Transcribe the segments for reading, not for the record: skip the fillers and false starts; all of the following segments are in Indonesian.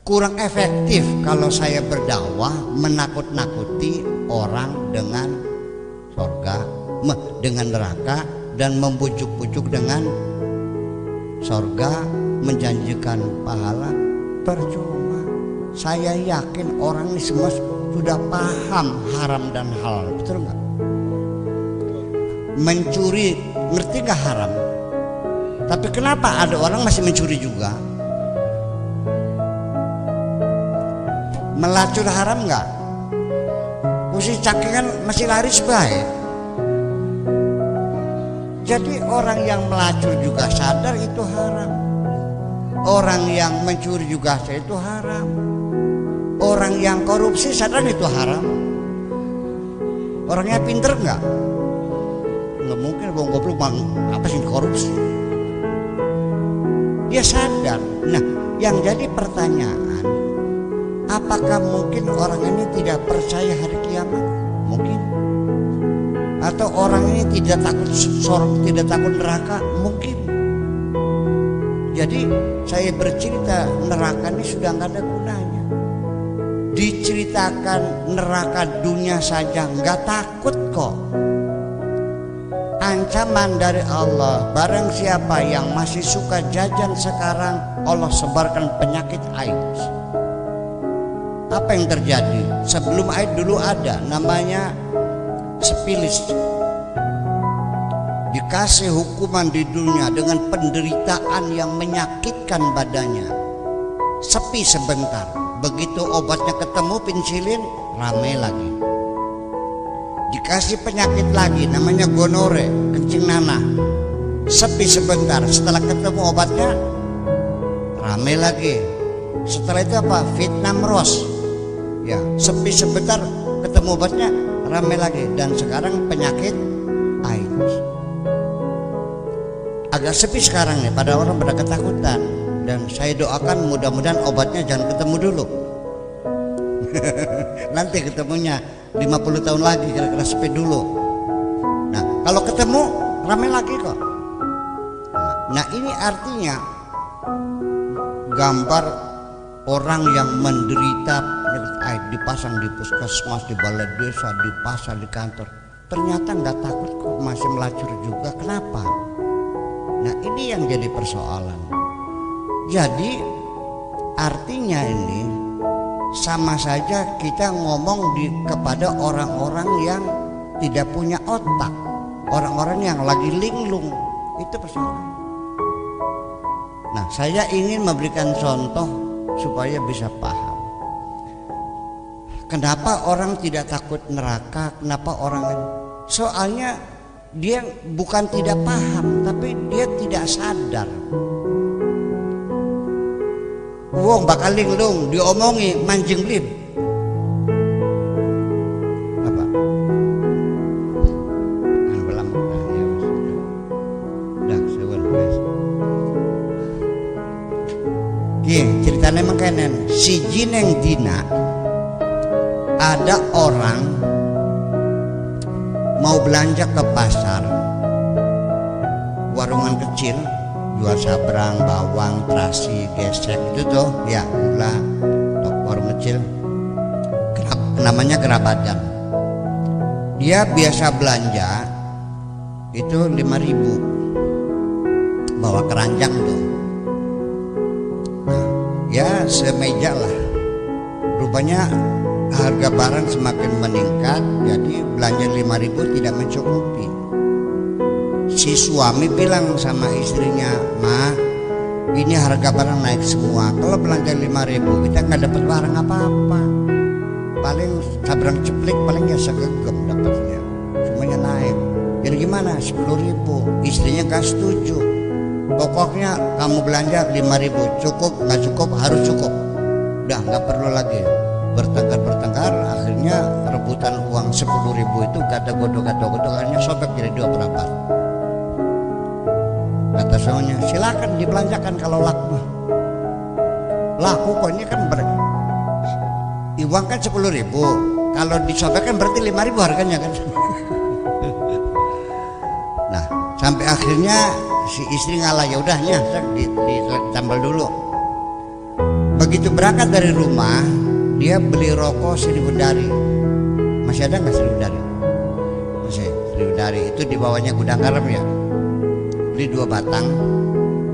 kurang efektif kalau saya berdakwah menakut-nakuti orang dengan surga, dengan neraka, dan membujuk-bujuk dengan surga, menjanjikan pahala. Percuma. Saya yakin orang ini semua sudah paham haram dan halal, betul nggak? Mencuri, ngerti nggak haram? Tapi kenapa ada orang masih mencuri juga? Melacur haram nggak? Musik cakingan masih laris baik. Jadi orang yang melacur juga sadar itu haram. Orang yang mencuri juga sadar itu haram. Orang yang korupsi sadar itu haram. Orangnya pinter nggak? Nggak mungkin bang goblok bang apa sih korupsi? Dia sadar. Nah, yang jadi pertanyaan, apakah mungkin orang ini tidak percaya hari kiamat? Mungkin. Atau orang ini tidak takut sorga, tidak takut neraka? Mungkin. Jadi saya bercerita neraka ini sudah nggak ada gunanya. Diceritakan neraka dunia saja nggak takut kok. Ancaman dari Allah, barang siapa yang masih suka jajan sekarang, Allah sebarkan penyakit AIDS. Apa yang terjadi? Sebelum AIDS dulu ada namanya sifilis. Dikasih hukuman di dunia dengan penderitaan yang menyakitkan badannya. Sepi sebentar, begitu obatnya ketemu pensilin, ramai lagi. Dikasih penyakit lagi namanya gonore, kencing nanah. Sepi sebentar, setelah ketemu obatnya, ramai lagi. Setelah itu apa? Vietnam Rose. Ya, sepi sebentar, ketemu obatnya, ramai lagi. Dan sekarang penyakit AIDS. Agak sepi sekarang nih, pada orang pada ketakutan. Dan saya doakan mudah-mudahan obatnya jangan ketemu dulu. Nanti ketemunya 50 tahun lagi, kira-kira sepi dulu. Nah, kalau ketemu ramai lagi kok. Nah, ini artinya gambar orang yang menderita penyakit AIDS dipasang di puskesmas, di balai desa, dipasang di kantor. Ternyata nggak takut kok, masih melacur juga. Kenapa? Nah, ini yang jadi persoalan. Jadi artinya ini sama saja kita ngomong kepada orang-orang yang tidak punya otak, orang-orang yang lagi linglung. Itu persoalan. Nah, saya ingin memberikan contoh supaya bisa paham. Kenapa orang tidak takut neraka? Kenapa orang? Soalnya dia bukan tidak paham, tapi dia tidak sadar. Wong bakal linglung, diomongi mancing lim. Apa? Belam. Dah, sewen guys. Ceritanya emang kenen. Si Jineng Dina ada orang mau belanja ke pasar, warungan kecil, jual sabrang, bawang, terasi, gesek itu tuh, ya gula, warung kecil, namanya Gerabadan. Dia biasa belanja itu 5.000, bawa keranjang tuh. Nah, ya semeja lah. Rupanya harga barang semakin meningkat, jadi belanja 5.000 tidak mencukupi. Si suami bilang sama istrinya, "Ma, ini harga barang naik semua. Kalau belanja 5.000 kita nggak dapat barang apa-apa. Paling sabrang ceplik paling ya segegem dapatnya. Semuanya naik. Jadi gimana? 10.000." Istrinya nggak setuju. Pokoknya kamu belanja 5.000, cukup nggak cukup harus cukup. Udah nggak perlu lagi bertengkar, akhirnya rebutan uang 10.000 itu kata godok akhirnya sobek jadi 2 perapat. Kata suaminya, silakan dibelanjakan kalau laku. Laku kok ini kan uang kan 10.000, kalau disobekkan berarti 5.000 harganya kan. Nah, sampai akhirnya si istri ngalah, ya udahnya ditambal dulu. Begitu berangkat dari rumah, dia beli rokok 1000 dari. Masih ada nggak 1000 dari? Masih 1000 dari. Itu di bawahnya gudang garam ya. Beli 2 batang,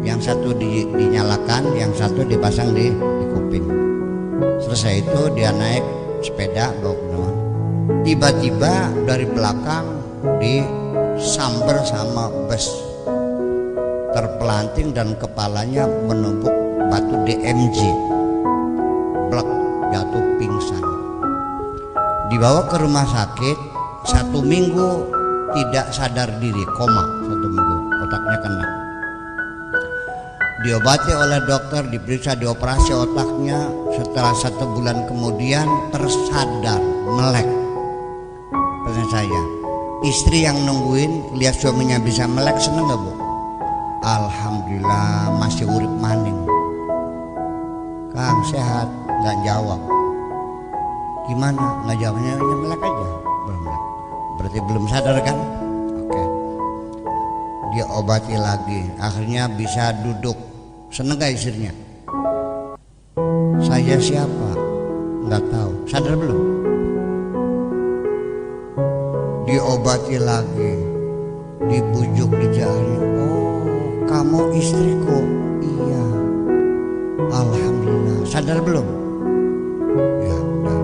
yang satu dinyalakan, yang satu dipasang di kuping. Selesai itu dia naik sepeda bawa ke rumah. Tiba-tiba dari belakang disamber sama bus, terpelanting dan kepalanya menumpuk batu DMG, blek, jatuh pingsan. Dibawa ke rumah sakit, 1 minggu tidak sadar diri, koma 1 minggu, otaknya kena. Diobati oleh dokter, diperiksa, dioperasi otaknya. Setelah 1 bulan kemudian tersadar, melek. Pertanyaan saya, istri yang nungguin lihat suaminya bisa melek, seneng gak bu? Alhamdulillah masih urip maning. Kang sehat, nggak jawab. Gimana? Nggak jawabnya, melek aja. Belum melek. Berarti belum sadar kan? Oke. Dia obati lagi, akhirnya bisa duduk. Seneng gak istrinya? Saya siapa? Nggak tahu. Sadar belum? Diobati lagi, dibujuk, dijari. Oh, kamu istriku? Iya. Alhamdulillah. Sadar belum? Ya udah.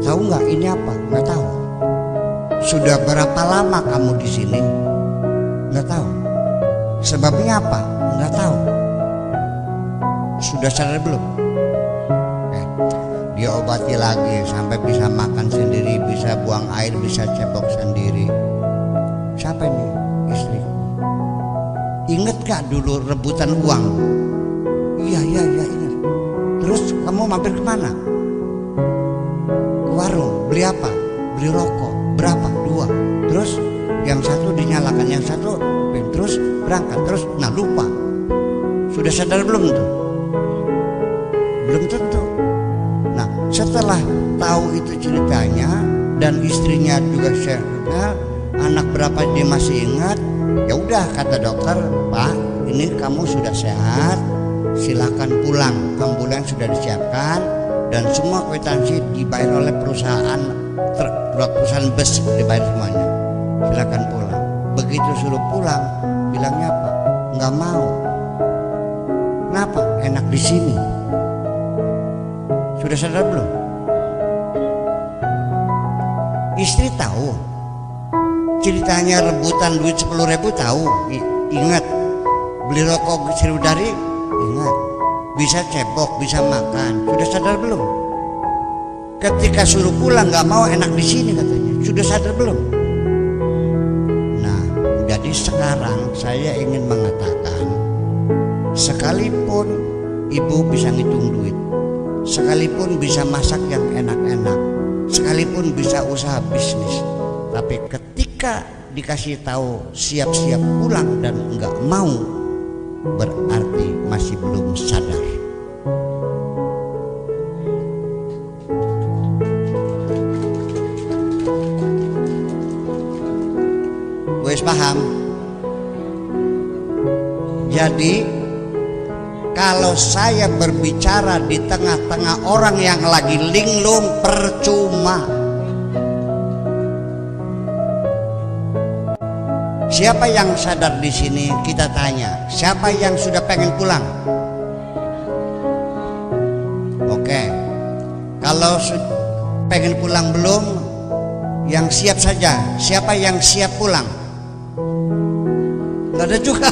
Tahu nggak ini apa? Nggak tahu. Sudah berapa lama kamu di sini? Nggak tahu. Sebabnya apa? Nggak tahu. Sudah sadar belum? Dia obati lagi sampai bisa makan sendiri, bisa buang air, bisa cebok sendiri. Siapa ini? Istri. Ingat gak dulu rebutan uang? Iya ingat. Terus kamu mampir kemana? Ke warung. Beli apa? Beli rokok. Berapa? 2. Terus yang satu dinyalakan, yang satu terus berangkat. Terus lupa. Sudah sadar belum tuh? Belum tentu. Nah, setelah tahu itu ceritanya dan istrinya juga share, anak berapa dia masih ingat, ya udah kata dokter, Pak, ini kamu sudah sehat, silakan pulang. Ambulans sudah disiapkan dan semua kwitansi dibayar oleh perusahaan bus, dibayar semuanya. Silakan pulang. Begitu suruh pulang, bilangnya apa? Nggak mau. Kenapa? Enak di sini. Sudah sadar belum? Istri tahu ceritanya rebutan duit 10.000, tahu, ingat. Beli rokok 1000 dari, ingat. Bisa cebok, bisa makan. Sudah sadar belum? Ketika suruh pulang nggak mau, enak di sini katanya. Sudah sadar belum? Nah, jadi sekarang saya ingin mengatakan, sekalipun ibu bisa ngitung duit, sekalipun bisa masak yang enak-enak, sekalipun bisa usaha bisnis, tapi ketika dikasih tahu siap-siap pulang dan enggak mau, berarti masih belum sadar. Wes paham? Jadi kalau saya berbicara di tengah-tengah orang yang lagi linglung, percuma. Siapa yang sadar di sini? Kita tanya. Siapa yang sudah pengen pulang? Oke. Kalau pengen pulang belum, yang siap saja. Siapa yang siap pulang? Gak ada juga.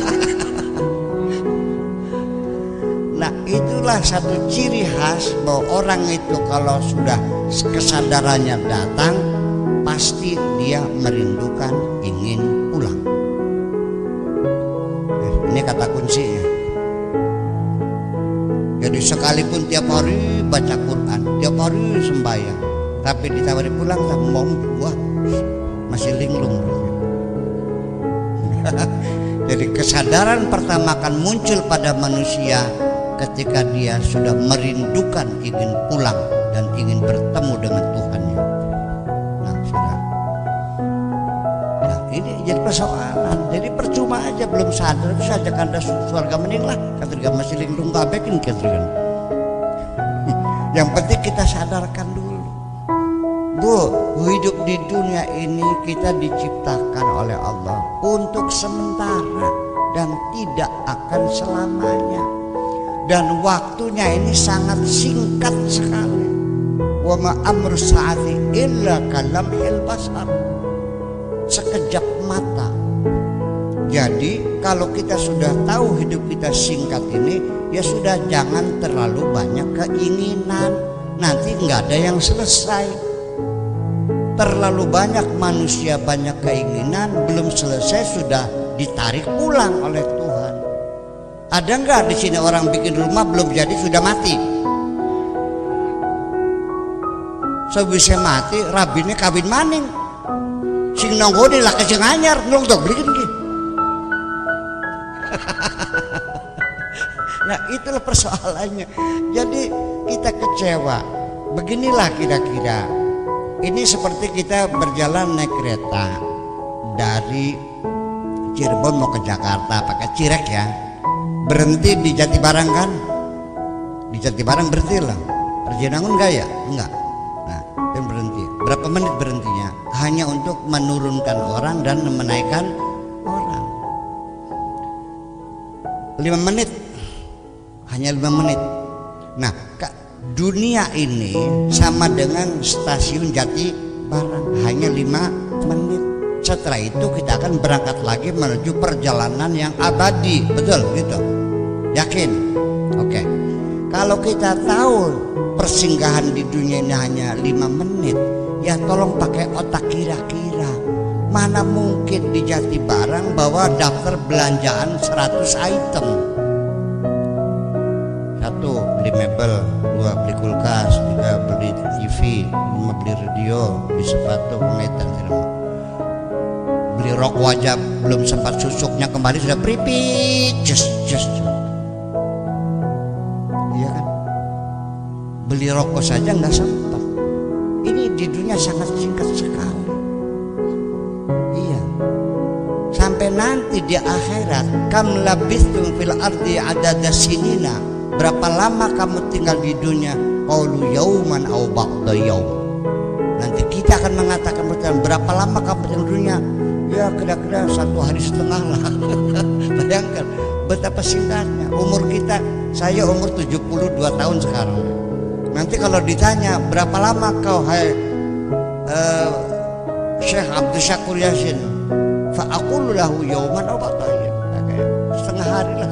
Nah, itulah satu ciri khas bahwa orang itu kalau sudah kesadarannya datang, pasti dia merindukan, ingin pulang. Ini kata kuncinya. Jadi sekalipun tiap hari baca Quran, tiap hari sembahyang, tapi ditawari pulang tak mau, wah masih linglung. Jadi kesadaran pertama akan muncul pada manusia ketika dia sudah merindukan, ingin pulang dan ingin bertemu dengan Tuhannya. Nah, saudara. Nah, ini jadi persoalan. Jadi percuma aja belum sadar itu saja kanda surga mending lah ketika masih linglung kabekin ketika. Yang penting kita sadarkan dulu. Bu, hidup di dunia ini kita diciptakan oleh Allah untuk sementara dan tidak akan selamanya. Dan waktunya ini sangat singkat sekali. Wa ma amru sa'ati illa kalamhil basar. Sekejap mata. Jadi kalau kita sudah tahu hidup kita singkat ini, ya sudah jangan terlalu banyak keinginan. Nanti nggak ada yang selesai. Terlalu banyak manusia banyak keinginan, belum selesai sudah ditarik pulang oleh Tuhan. Ada nggak di sini orang bikin rumah belum jadi sudah mati? Sebisa mati, rabine kawin maning. Sing nonggone lah sing anyar, nong tok beliin ki. Nah, itulah persoalannya. Jadi kita kecewa. Beginilah kira-kira. Ini seperti kita berjalan naik kereta dari Cirebon mau ke Jakarta pakai Cirek ya. Berhenti di Jatibarang kan? Di Jatibarang berhenti lah. Perjalanan enggak ya? Enggak. Nah, dan berhenti. Berapa menit berhentinya? Hanya untuk menurunkan orang dan menaikkan orang. 5 menit. Hanya 5 menit. Nah, dunia ini sama dengan stasiun Jatibarang, hanya 5 menit. Setelah itu kita akan berangkat lagi menuju perjalanan yang abadi. Betul gitu? Yakin? Oke. Kalau kita tahu persinggahan di dunia ini hanya 5 menit, ya tolong pakai otak kira-kira. Mana mungkin di Jatibarang bawa daftar belanjaan 100 item. 1 beli mebel, 2 beli kulkas, 3 beli TV, 5 beli radio, beli sepatu, meter, beli rok wajah belum sempat susuknya kembali sudah pripit, just. Iya kan? Beli rokok saja nggak sempat. Ini di dunia sangat singkat sekali. Iya. Sampai nanti di akhirat, kam labithum fil ardi adada sinina. Berapa lama kamu tinggal di dunia? Qaulu yauman au ba'da yaum. Nanti kita akan mengatakan berapa lama kamu tinggal di dunia? Ya kira-kira 1 hari setengah lah. Bayangkan betapa singkatnya umur kita. Saya umur 72 tahun sekarang. Nanti kalau ditanya berapa lama kau hai Syekh Abdul Syakur Yasin, fa aqulu lahu yauman au ba'da yaum. Setengah hari lah.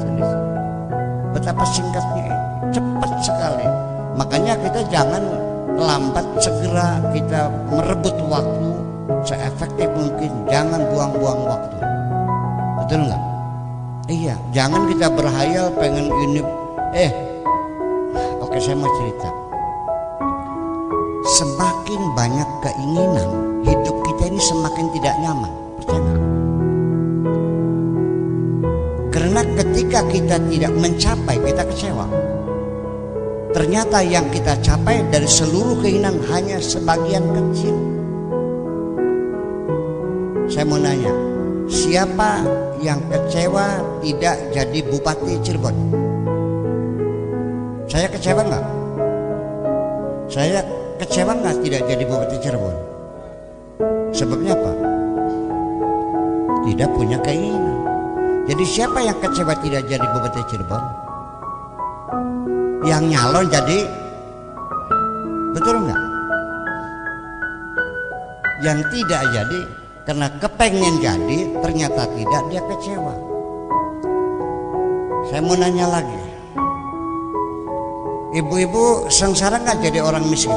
Betapa singkatnya ini, cepat sekali. Makanya kita jangan lambat, segera kita merebut waktu seefektif mungkin. Jangan buang-buang waktu. Betul nggak? Iya, jangan kita berhayal pengen ini. Oke, saya mau cerita. Semakin banyak keinginan, hidup kita ini semakin tidak nyaman. Percaya nggak? Karena ketika kita tidak mencapai, kita kecewa. Ternyata yang kita capai dari seluruh keinginan hanya sebagian kecil. Saya mau nanya, siapa yang kecewa tidak jadi Bupati Cirebon? Saya kecewa nggak? Saya kecewa nggak tidak jadi Bupati Cirebon? Sebabnya apa? Tidak punya keinginan. Jadi siapa yang kecewa tidak jadi Bupati Cirebon? Yang nyalon jadi, betul nggak? Yang tidak jadi karena kepengen jadi ternyata tidak, dia kecewa. Saya mau nanya lagi, ibu-ibu sengsara nggak jadi orang miskin?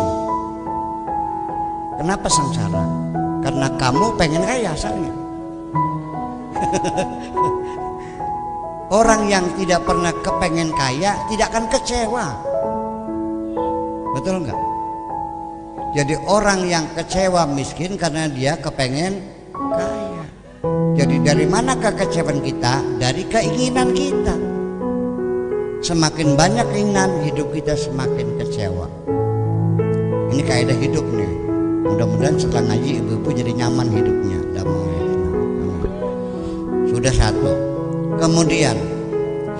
Kenapa sengsara? Karena kamu pengen kaya asalnya. Orang yang tidak pernah kepengen kaya tidak akan kecewa. Betul enggak? Jadi orang yang kecewa miskin karena dia kepengen kaya. Jadi dari mana kekecewaan kita? Dari keinginan kita. Semakin banyak keinginan, hidup kita semakin kecewa. Ini kaidah hidup nih. Mudah-mudahan setelah ngaji ibu-ibu jadi nyaman hidupnya, damai. Udah satu. Kemudian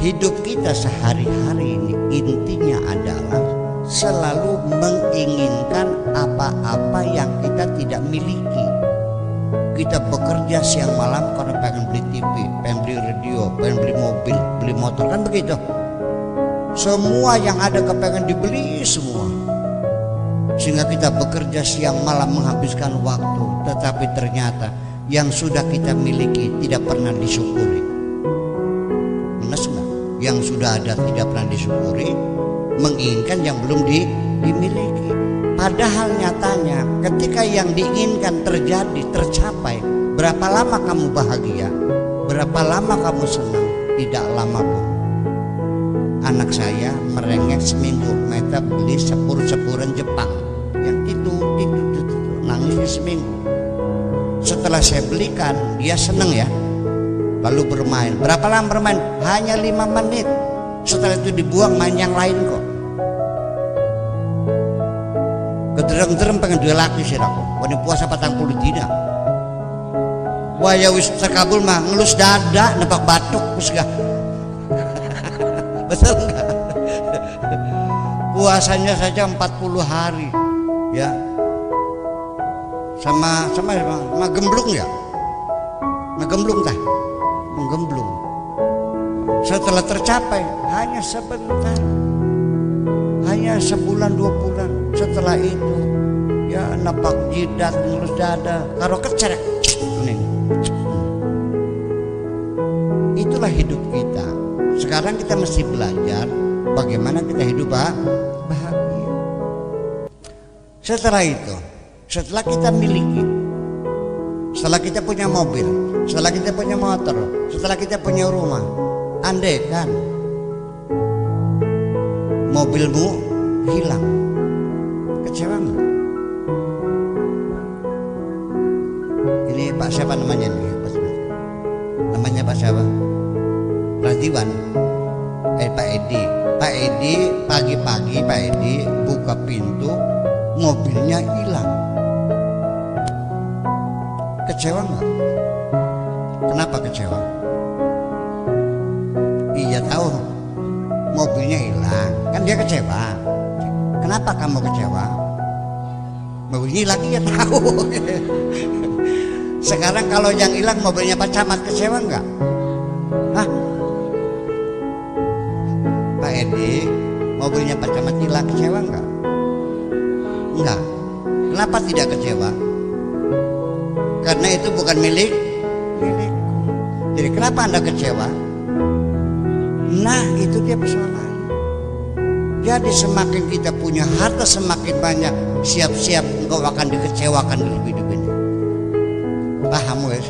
hidup kita sehari-hari ini intinya adalah selalu menginginkan apa-apa yang kita tidak miliki. Kita bekerja siang malam karena pengen beli TV, pengen beli radio, pengen beli mobil, beli motor, kan begitu. Semua yang ada kepengen dibeli semua. Sehingga kita bekerja siang malam menghabiskan waktu, tetapi ternyata yang sudah kita miliki tidak pernah disyukuri. Benar enggak? Yang sudah ada tidak pernah disyukuri, menginginkan yang belum dimiliki. Padahal nyatanya ketika yang diinginkan terjadi, tercapai, berapa lama kamu bahagia, berapa lama kamu senang? Tidak lama pun. Anak saya merengek seminggu, mereka beli sepur-sepuran Jepang yang itu nangisnya seminggu. Setelah saya belikan, dia seneng ya, lalu bermain. Berapa lama bermain? Hanya 5 menit. Setelah itu dibuang, main yang lain kok. Kederem-derem pengen dua laki sih aku. Wani puasa 40 dina. Wah ya wis terkabul mah ngelus dada, nebak batuk wis gak. Betul enggak? Puasanya saja 40 hari ya. Sama gemblung ya. Gemblung tah. Menggemblung. Setelah tercapai hanya sebentar. Hanya sebulan 2 bulan. Setelah itu ya napak jidat, ngelus dada, karo kecerek. Itulah hidup kita. Sekarang kita mesti belajar bagaimana kita hidup bahagia. Setelah itu, setelah kita miliki, setelah kita punya mobil, setelah kita punya motor, setelah kita punya rumah, andai kan mobilmu hilang, kecewa nggak? Ini Pak siapa namanya nih? Namanya Pak siapa? Radiwan. Pak Edi. Pak Edi pagi-pagi Pak Edi buka pintu, mobilnya hilang. Kecewa nggak? Kenapa kecewa? Iya tahu, mobilnya hilang, kan dia kecewa. Kenapa kamu kecewa? Mobilnya hilang, iya tahu. Sekarang kalau yang hilang mobilnya Pak Camat, kecewa nggak? Hah? Pak Edi, mobilnya Pak Camat hilang, kecewa nggak? Enggak. Kenapa tidak kecewa? Karena itu bukan milik. Jadi kenapa Anda kecewa? Nah itu dia persoalannya. Jadi semakin kita punya harta semakin banyak, siap-siap engkau akan dikecewakan di hidup ini. Paham wes?